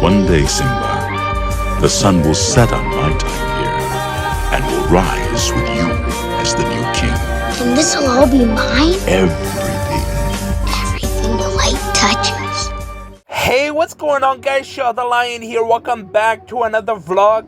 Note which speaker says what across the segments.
Speaker 1: One day, Simba, the sun will set on my time here and will rise with you as the new king.
Speaker 2: And this'll all be mine?
Speaker 1: Everything.
Speaker 2: Everything the light touches.
Speaker 3: Hey, what's going on, guys? Shaw the Lion here. Welcome back to another vlog.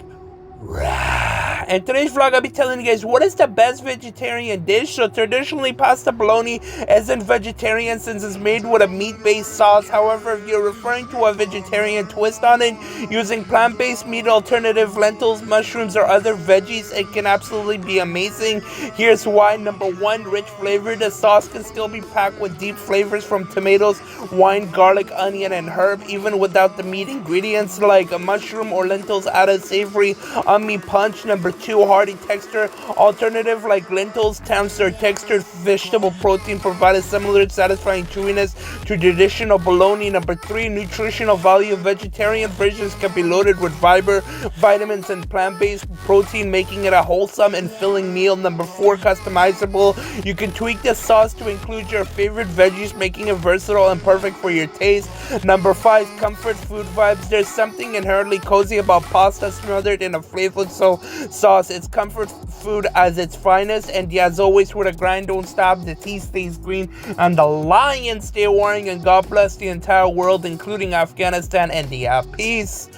Speaker 3: And today's vlog, I'll be telling you guys what is the best vegetarian dish. So traditionally, pasta bologna isn't vegetarian since it's made with a meat-based sauce. However, if you're referring to a vegetarian twist on it, using plant-based meat alternative, lentils, mushrooms, or other veggies, it can absolutely be amazing. Here's why. Number one, rich flavor. The sauce can still be packed with deep flavors from tomatoes, wine, garlic, onion, and herb, even without the meat ingredients like a mushroom or lentils add a savory umami punch. Number two, hearty texture. Alternative like lentils, tends their textured vegetable protein provide a similar satisfying chewiness to traditional bologna. Number three, nutritional value. Vegetarian versions can be loaded with fiber, vitamins, and plant-based protein, making it a wholesome and filling meal. Number four, customizable. You can tweak the sauce to include your favorite veggies, making it versatile and perfect for your taste. Number five, comfort food vibes. There's something inherently cozy about pasta smothered in a flavorful sauce. It's comfort food as its finest, and as always, with a grind don't stop, the tea stays green, and the lions stay warring, and God bless the entire world, including Afghanistan, and peace.